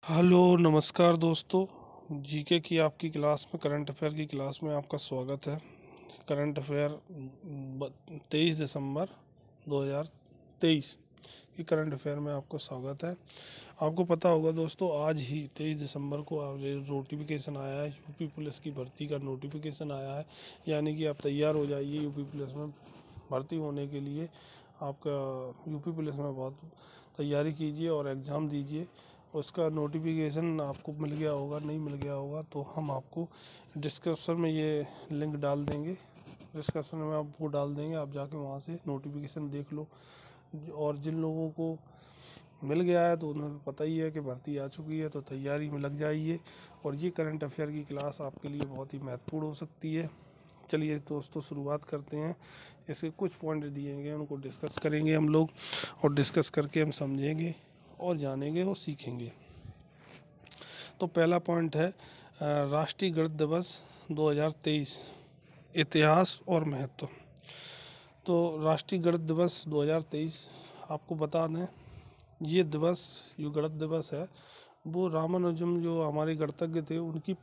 Hello नमस्कार दोस्तों। GK की आपकी क्लास में, करंट अफेयर की क्लास में आपका स्वागत है। करंट अफेयर 23 दिसंबर 2023 की करंट अफेयर में आपको स्वागत है। आपको पता होगा दोस्तों, आज ही 23 दिसंबर को नोटिफिकेशन आया है, यूपी पुलिस की भर्ती का नोटिफिकेशन आया है। यानी कि आप तैयार हो जाइए यूपी पुलिस में भर्ती होने के लिए। आपका यूपी पुलिस में बहुत तैयारी कीजिए और एग्ज़ाम दीजिए। उसका नोटिफिकेशन आपको मिल गया होगा, नहीं मिल गया होगा तो हम आपको डिस्क्रिप्शन में ये लिंक डाल देंगे। डिस्क्रिप्शन में आपको डाल देंगे, आप जाके वहाँ से नोटिफिकेशन देख लो। और जिन लोगों को मिल गया है तो उन्हें पता ही है कि भर्ती आ चुकी है, तो तैयारी में लग जाइए। और ये करंट अफेयर की क्लास आपके लिए बहुत ही महत्वपूर्ण हो सकती है। चलिए दोस्तों, शुरुआत करते हैं। इसके कुछ पॉइंट दिए गए, उनको डिस्कस करेंगे हम लोग, और डिस्कस करके हम समझेंगे और जानेंगे और सीखेंगे। तो पहला पॉइंट है राष्ट्रीय गणित दिवस 2023 इतिहास और महत्व। तो राष्ट्रीय गणित दिवस 2023 आपको बता दें, ये दिवस, जो गणित दिवस है, वो रामानुजम जो हमारे गणितज्ञ थे, उनकी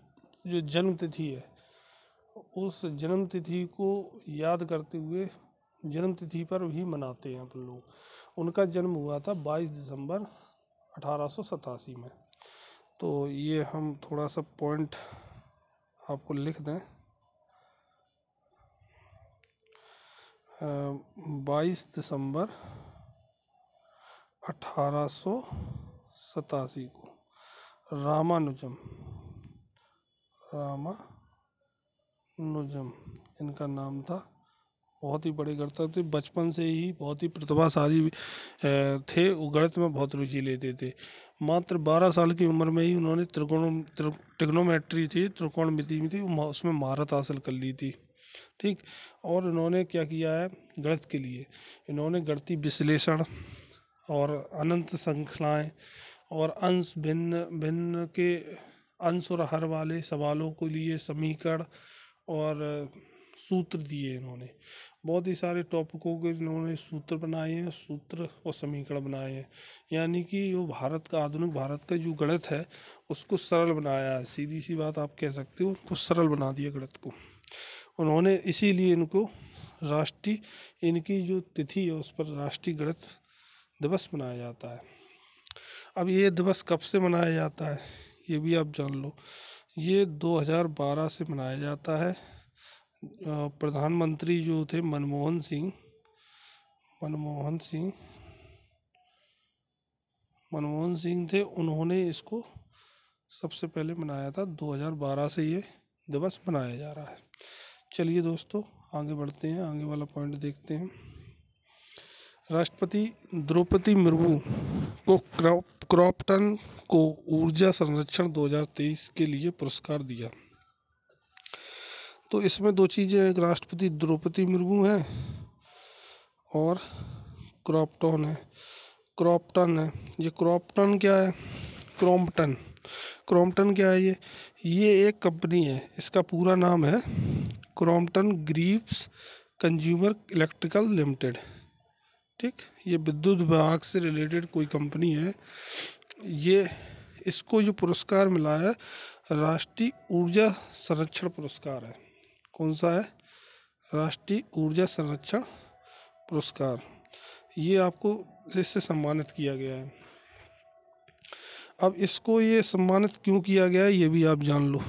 जो जन्म तिथि है, उस जन्म तिथि को याद करते हुए जन्म तिथि पर भी मनाते हैं अपन लोग। उनका जन्म हुआ था 22 दिसंबर 1887 में। तो ये हम थोड़ा सा पॉइंट आपको लिख दें। 22 दिसंबर 1887 को रामानुजम इनका नाम था। बहुत ही बड़े गणितज्ञ थे, बचपन से ही बहुत ही प्रतिभाशाली थे। वो गणित में बहुत रुचि लेते थे। मात्र 12 साल की उम्र में ही उन्होंने ट्रिग्नोमेट्री थी, त्रिकोणमिति में थी, उसमें महारत हासिल कर ली थी। ठीक। और इन्होंने क्या किया है गणित के लिए, इन्होंने गणितीय विश्लेषण और अनंत श्रृंखलाएं और अंश भिन्न भिन्न के अंश और हर वाले सवालों के लिए समीकरण और सूत्र दिए। इन्होंने बहुत ही सारे टॉपिकों के इन्होंने सूत्र बनाए हैं, सूत्र और समीकरण बनाए हैं। यानी कि जो भारत का, आधुनिक भारत का जो गणित है, उसको सरल बनाया है। सीधी सी बात आप कह सकते हो, उनको सरल बना दिया गणित को उन्होंने। इसीलिए इनको राष्ट्रीय, इनकी जो तिथि है उस पर राष्ट्रीय गणित दिवस मनाया जाता है। अब ये दिवस कब से मनाया जाता है ये भी आप जान लो। ये 2012 से मनाया जाता है। प्रधानमंत्री जो थे मनमोहन सिंह थे, उन्होंने इसको सबसे पहले मनाया था। 2012 से ये दिवस मनाया जा रहा है। चलिए दोस्तों, आगे बढ़ते हैं, आगे वाला पॉइंट देखते हैं। राष्ट्रपति द्रौपदी मुर्मू को क्रॉम्पटन को ऊर्जा संरक्षण 2023 के लिए पुरस्कार दिया। तो इसमें दो चीज़ें हैं, एक राष्ट्रपति द्रौपदी मुर्मू है और क्रॉम्पटन है। ये क्रॉम्पटन क्या है? क्रॉम्पटन क्या है? ये एक कंपनी है। इसका पूरा नाम है Crompton Greaves consumer electrical limited. ठीक, ये विद्युत विभाग से रिलेटेड कोई कंपनी है। ये, इसको जो पुरस्कार मिला है राष्ट्रीय ऊर्जा संरक्षण पुरस्कार है। कौन सा है? राष्ट्रीय ऊर्जा संरक्षण पुरस्कार। ये आपको इससे सम्मानित किया गया है। अब इसको ये सम्मानित क्यों किया गया है ये भी आप जान लो।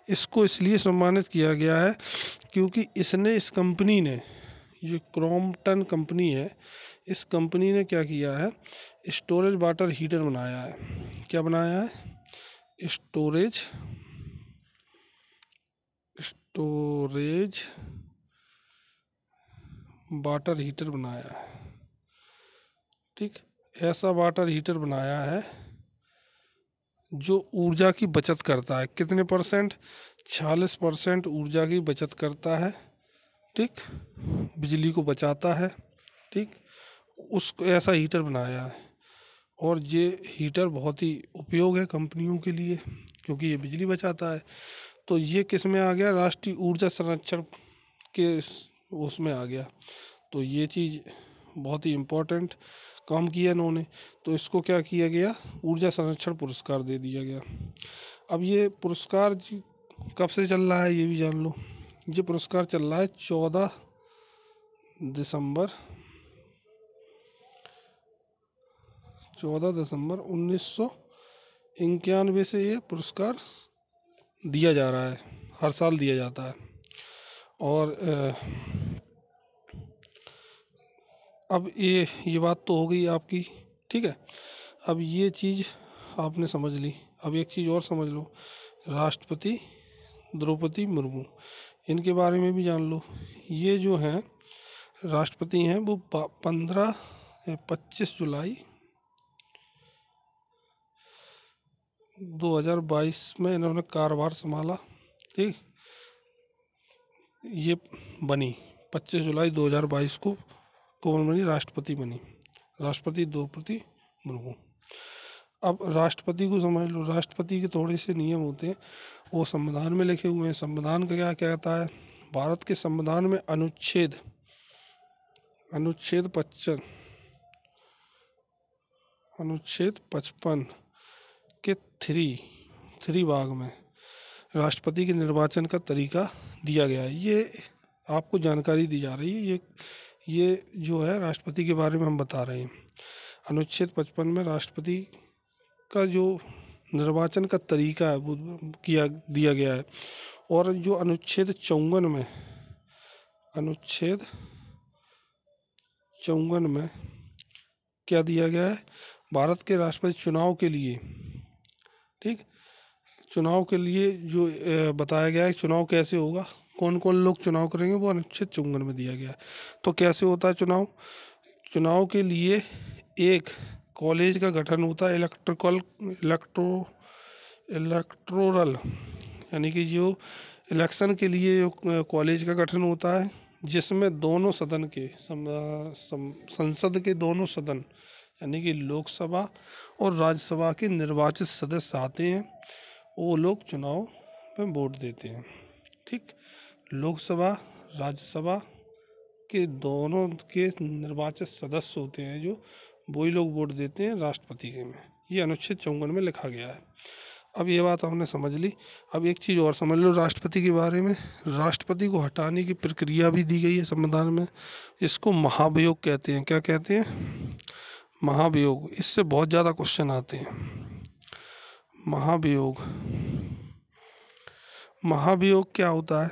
इसको इसलिए सम्मानित किया गया है क्योंकि इस कंपनी ने, जो क्रॉम्पटन कंपनी है, इस कंपनी ने क्या किया है, स्टोरेज वाटर हीटर बनाया है। क्या बनाया है? स्टोरेज वाटर हीटर बनाया है। ठीक, ऐसा वाटर हीटर बनाया है जो ऊर्जा की बचत करता है। कितने परसेंट? 46% ऊर्जा की बचत करता है। ठीक, बिजली को बचाता है। ठीक, उसको ऐसा हीटर बनाया है। और ये हीटर बहुत ही उपयोग है कंपनियों के लिए, क्योंकि ये बिजली बचाता है। तो ये किस में आ गया? राष्ट्रीय ऊर्जा संरक्षण के उसमें आ गया। तो ये चीज़ बहुत ही इम्पोर्टेंट काम किया इन्होंने, तो इसको क्या किया गया, ऊर्जा संरक्षण पुरस्कार दे दिया गया। अब ये पुरस्कार कब से चल रहा है ये भी जान लो। ये पुरस्कार चल रहा है 14 दिसंबर 1991 से ये पुरस्कार दिया जा रहा है, हर साल दिया जाता है। और अब ये बात तो हो गई आपकी, ठीक है। अब ये चीज़ आपने समझ ली। अब एक चीज़ और समझ लो, राष्ट्रपति द्रौपदी मुर्मू, इनके बारे में भी जान लो। ये जो हैं राष्ट्रपति हैं वो 25 जुलाई 2022 में इन्होंने कार्यभार संभाला, ठीक। ये बनी 25 जुलाई 2022 को कौन बनी, राष्ट्रपति बनी, राष्ट्रपति द्रौपदी मुर्मू। अब राष्ट्रपति को समझ लो, राष्ट्रपति के थोड़े से नियम होते हैं, वो संविधान में लिखे हुए हैं। संविधान का क्या कहता है, भारत के संविधान में अनुच्छेद 55 के थ्री भाग में राष्ट्रपति के निर्वाचन का तरीका दिया गया है। ये आपको जानकारी दी जा रही है, ये जो है राष्ट्रपति के बारे में हम बता रहे हैं। अनुच्छेद 55 में राष्ट्रपति का जो निर्वाचन का तरीका है वो दिया गया है। और जो अनुच्छेद 54 में क्या दिया गया है, भारत के राष्ट्रपति चुनाव के लिए, ठीक, चुनाव के लिए जो बताया गया है चुनाव कैसे होगा, कौन कौन लोग चुनाव करेंगे, वो अनुच्छेद 54 में दिया गया है। तो कैसे होता है चुनाव के लिए एक कॉलेज का गठन होता है, इलेक्टोरल, यानी कि जो इलेक्शन के लिए जो कॉलेज का गठन होता है, जिसमें दोनों सदन के संसद के दोनों सदन यानी कि लोकसभा और राज्यसभा के निर्वाचित सदस्य आते हैं, वो लोग चुनाव में वोट देते हैं, ठीक। लोकसभा राज्यसभा के दोनों के निर्वाचित सदस्य होते हैं जो, वही लोग वोट देते हैं राष्ट्रपति के में। ये अनुच्छेद 54 में लिखा गया है। अब ये बात हमने समझ ली। अब एक चीज़ और समझ लो राष्ट्रपति के बारे में। राष्ट्रपति को हटाने की प्रक्रिया भी दी गई है संविधान में। इसको महाभियोग कहते हैं। क्या कहते हैं, महाभियोग। इससे बहुत ज़्यादा क्वेश्चन आते हैं। महाभियोग क्या होता है,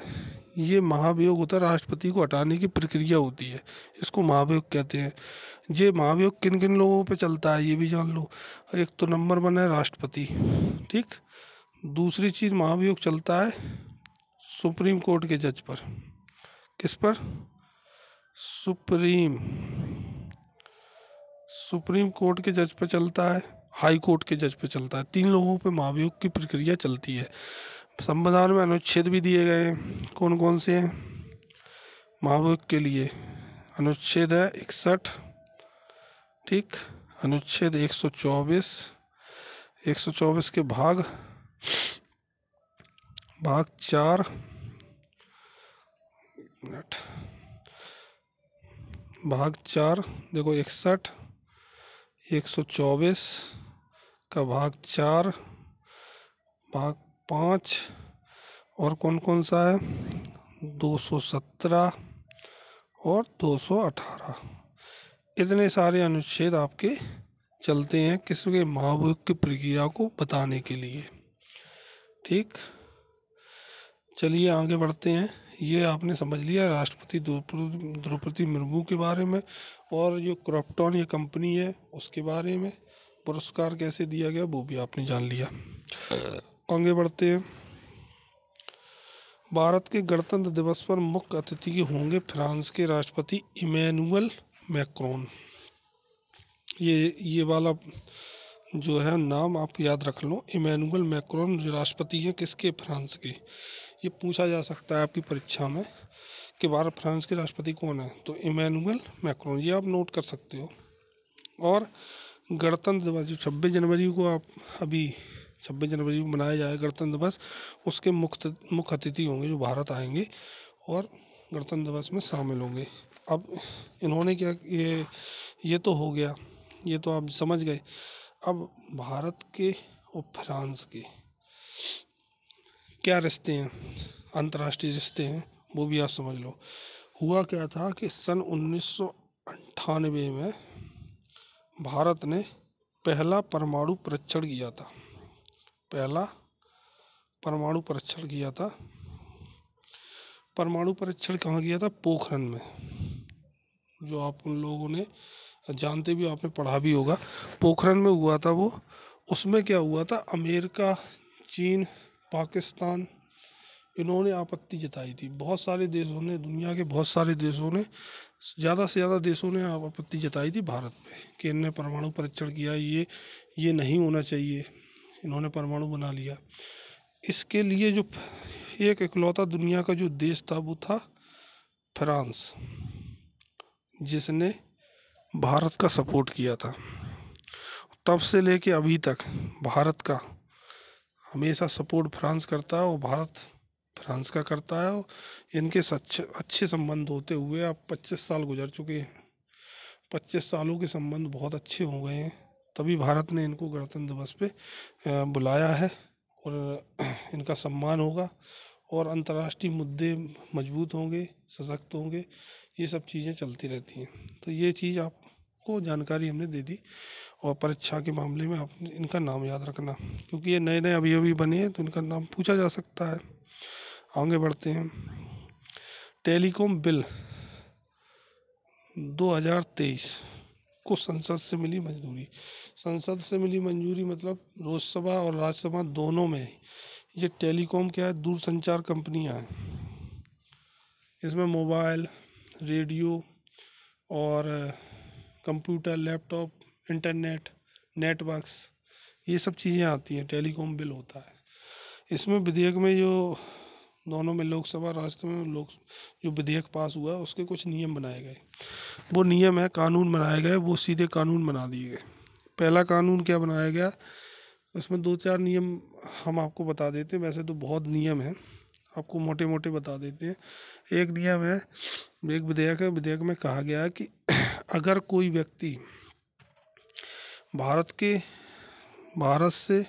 ये महाभियोग होता है, राष्ट्रपति को हटाने की प्रक्रिया होती है, इसको महाभियोग कहते हैं। ये महाभियोग किन किन लोगों पे चलता है ये भी जान लो। एक तो नंबर 1 है राष्ट्रपति, ठीक। दूसरी चीज़ महाभियोग चलता है सुप्रीम कोर्ट के जज पर। किस पर, सुप्रीम कोर्ट के जज पर चलता है, हाई कोर्ट के जज पे चलता है। 3 लोगों पे महाभियोग की प्रक्रिया चलती है। संविधान में अनुच्छेद भी दिए गए हैं, कौन कौन से हैं महाभियोग के लिए। अनुच्छेद है 61, ठीक। अनुच्छेद 124 के भाग 4 देखो 61, 124 का भाग 4, भाग 5 और कौन कौन सा है 217 और 218। इतने सारे अनुच्छेद आपके चलते हैं किसके, महाभियोग की प्रक्रिया को बताने के लिए, ठीक। चलिए आगे बढ़ते हैं। ये आपने समझ लिया राष्ट्रपति द्रौपदी मुर्मू के बारे में, और जो क्रॉम्पटन ये कंपनी है उसके बारे में पुरस्कार कैसे दिया गया वो भी आपने जान लिया। आगे बढ़ते हैं। भारत के गणतंत्र दिवस पर मुख्य अतिथि होंगे फ्रांस के राष्ट्रपति इमैनुअल मैक्रोन। ये वाला जो है नाम आप याद रख लो, इमैनुअल मैक्रोन राष्ट्रपति है किसके, फ्रांस के। ये पूछा जा सकता है आपकी परीक्षा में कि भारत फ्रांस के राष्ट्रपति कौन है, तो इमैनुअल मैक्रोन, ये आप नोट कर सकते हो। और गणतंत्र दिवस जो 26 जनवरी को अभी 26 जनवरी को मनाया जाएगा गणतंत्र दिवस, उसके मुख्य अतिथि होंगे जो भारत आएंगे और गणतंत्र दिवस में शामिल होंगे। अब इन्होंने क्या, ये तो हो गया ये तो आप समझ गए। अब भारत के और फ्रांस के क्या रिश्ते हैं, अंतर्राष्ट्रीय रिश्ते हैं, वो भी आप समझ लो। हुआ क्या था कि सन 1998 में भारत ने पहला परमाणु परीक्षण किया था। पहला परमाणु परीक्षण किया था। परमाणु परीक्षण कहाँ किया था? पोखरण में। जो आप उन लोगों ने जानते भी, आपने पढ़ा भी होगा, पोखरण में हुआ था वो। उसमें क्या हुआ था, अमेरिका, चीन, पाकिस्तान, इन्होंने आपत्ति जताई थी। बहुत सारे देशों ने, दुनिया के बहुत सारे देशों ने, ज़्यादा से ज़्यादा देशों ने आपत्ति जताई थी भारत पे कि इनने परमाणु परीक्षण किया, ये नहीं होना चाहिए, इन्होंने परमाणु बना लिया। इसके लिए जो एक इकलौता दुनिया का जो देश था वो था फ्रांस, जिसने भारत का सपोर्ट किया था। तब से लेके अभी तक भारत का हमेशा सपोर्ट फ्रांस करता है और भारत फ्रांस का करता है। इनके अच्छे संबंध होते हुए अब 25 साल गुजर चुके हैं। 25 सालों के संबंध बहुत अच्छे हो गए हैं, तभी भारत ने इनको गणतंत्र दिवस पे बुलाया है और इनका सम्मान होगा और अंतर्राष्ट्रीय मुद्दे मजबूत होंगे, सशक्त होंगे, ये सब चीज़ें चलती रहती हैं। तो ये चीज़ आपको जानकारी हमने दे दी। और परीक्षा के मामले में आप इनका नाम याद रखना, क्योंकि ये नए नए अभी अभी बने हैं तो इनका नाम पूछा जा सकता है। आगे बढ़ते हैं। टेलीकॉम बिल 2023 को संसद से मिली मंजूरी। संसद से मिली मंजूरी मतलब लोकसभा और राज्यसभा दोनों में। ये टेलीकॉम क्या है? दूरसंचार कंपनियां हैं। इसमें मोबाइल, रेडियो और कंप्यूटर, लैपटॉप, इंटरनेट, नेटवर्क्स, ये सब चीज़ें आती हैं। टेलीकॉम बिल होता है। इसमें विधेयक में जो दोनों में, लोकसभा राज्यसभा में जो विधेयक पास हुआ है उसके कुछ नियम बनाए गए। वो नियम है, कानून बनाए गए, वो सीधे कानून बना दिए गए। पहला कानून क्या बनाया गया, उसमें 2-4 नियम हम आपको बता देते हैं। वैसे तो बहुत नियम हैं, आपको मोटे मोटे बता देते हैं। एक नियम है, एक विधेयक है, विधेयक में कहा गया है कि अगर कोई व्यक्ति भारत से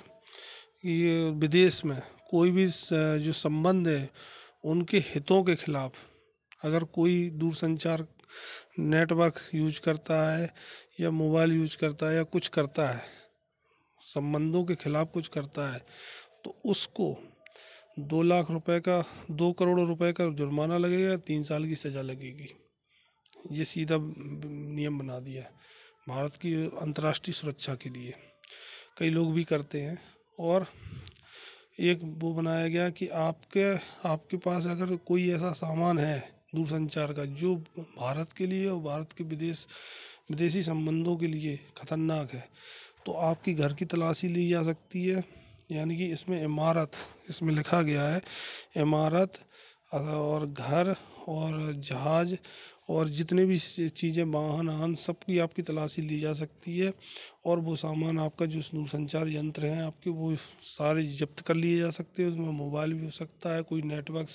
ये विदेश में कोई भी जो संबंध है उनके हितों के खिलाफ अगर कोई दूरसंचार नेटवर्क यूज करता है या मोबाइल यूज करता है या कुछ करता है, संबंधों के खिलाफ कुछ करता है, तो उसको 2 लाख रुपए का, 2 करोड़ रुपए का जुर्माना लगेगा, 3 साल की सज़ा लगेगी। ये सीधा नियम बना दिया है भारत की अंतर्राष्ट्रीय सुरक्षा के लिए। कई लोग भी करते हैं। और एक वो बनाया गया कि आपके पास अगर कोई ऐसा सामान है दूरसंचार का जो भारत के लिए और भारत के विदेशी संबंधों के लिए खतरनाक है, तो आपकी घर की तलाशी ली जा सकती है। यानी कि इसमें इमारत, इसमें लिखा गया है इमारत और घर और जहाज और जितने भी चीज़ें, वाहन सबकी आपकी तलाशी ली जा सकती है। और वो सामान आपका जो दूरसंचार यंत्र हैं आपके, वो सारे जब्त कर लिए जा सकते हैं। उसमें मोबाइल भी हो सकता है, कोई नेटवर्क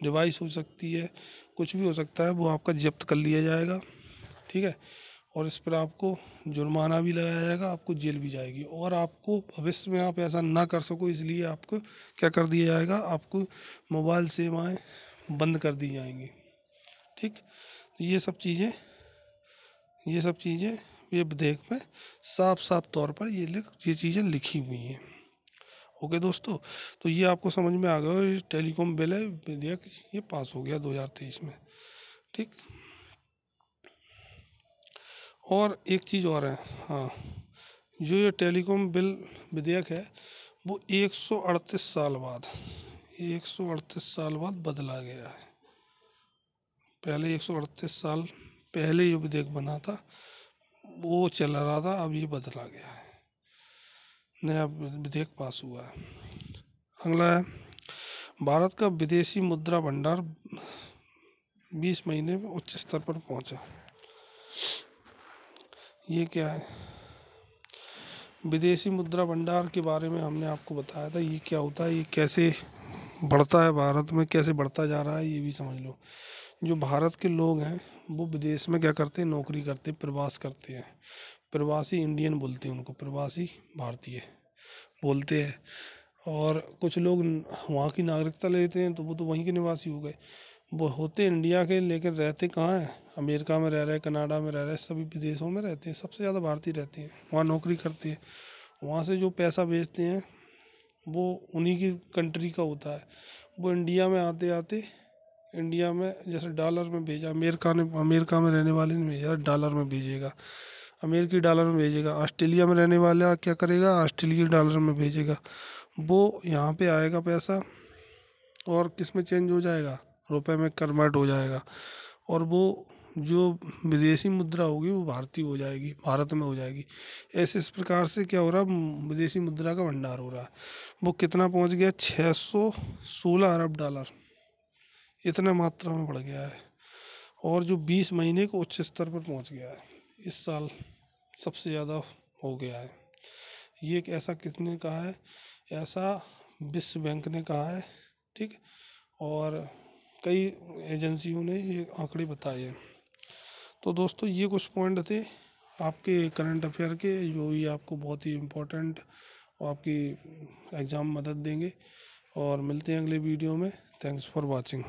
डिवाइस हो सकती है, कुछ भी हो सकता है, वो आपका जब्त कर लिया जाएगा। ठीक है। और इस पर आपको जुर्माना भी लगाया जाएगा, आपको जेल भी जाएगी। और आपको भविष्य में आप ऐसा ना कर सको, इसलिए आपको क्या कर दिया जाएगा, आपको मोबाइल सेवाएं बंद कर दी जाएंगी। ठीक। ये सब चीज़ें ये विधेयक में साफ साफ तौर पर ये चीज़ें लिखी हुई हैं। ओके दोस्तों, तो ये आपको समझ में आ गया। ये टेलीकॉम बिल है, विधेयक ये पास हो गया 2023 में। ठीक। और एक चीज़ और है, हाँ, जो ये टेलीकॉम बिल विधेयक है वो 138 साल बाद बदला गया है। पहले 138 साल पहले जो विधेयक बना था वो चल रहा था, अब ये बदला गया है, नया विधेयक पास हुआ है। अगला है, भारत का विदेशी मुद्रा भंडार 20 महीने में उच्च स्तर पर पहुंचा। ये क्या है? विदेशी मुद्रा भंडार के बारे में हमने आपको बताया था, ये क्या होता है, ये कैसे बढ़ता है, भारत में कैसे बढ़ता जा रहा है, ये भी समझ लो। जो भारत के लोग हैं वो विदेश में क्या करते हैं, नौकरी करते हैं, प्रवास करते हैं। प्रवासी इंडियन बोलते हैं उनको, प्रवासी भारतीय बोलते हैं। और कुछ लोग वहाँ की नागरिकता लेते हैं तो वो तो वहीं के निवासी हो गए। वो होते इंडिया के लेकिन रहते कहाँ हैं? अमेरिका में रह रहे, कनाडा में रह रहे, सभी विदेशों में रहते हैं। सबसे ज़्यादा भारतीय रहते हैं, वहाँ नौकरी करते हैं। वहाँ से जो पैसा भेजते हैं वो उन्हीं की कंट्री का होता है। वो इंडिया में आते आते इंडिया में जैसे डॉलर में भेजा, अमेरिका में रहने वाले ने भेजा डॉलर में भेजेगा, अमेरिकी डॉलर में भेजेगा। ऑस्ट्रेलिया में रहने वाला क्या करेगा? ऑस्ट्रेलिया डॉलर में भेजेगा। वो यहाँ पे आएगा पैसा और किस में चेंज हो जाएगा? रुपए में कन्वर्ट हो जाएगा। और वो जो विदेशी मुद्रा होगी वो भारतीय हो जाएगी, भारत में हो जाएगी। ऐसे इस प्रकार से क्या हो रहा है? विदेशी मुद्रा का भंडार हो रहा है। वो कितना पहुंच गया? 616 अरब डॉलर, इतना मात्रा में बढ़ गया है। और जो 20 महीने को उच्च स्तर पर पहुंच गया है, इस साल सबसे ज़्यादा हो गया है। ये एक ऐसा किसने कहा है? ऐसा विश्व बैंक ने कहा है, ठीक। और कई एजेंसियों ने ये आंकड़े बताए हैं। तो दोस्तों ये कुछ पॉइंट थे आपके करंट अफेयर के, जो ये आपको बहुत ही इम्पोर्टेंट और आपकी एग्ज़ाम मदद देंगे। और मिलते हैं अगले वीडियो में। Thanks for watching.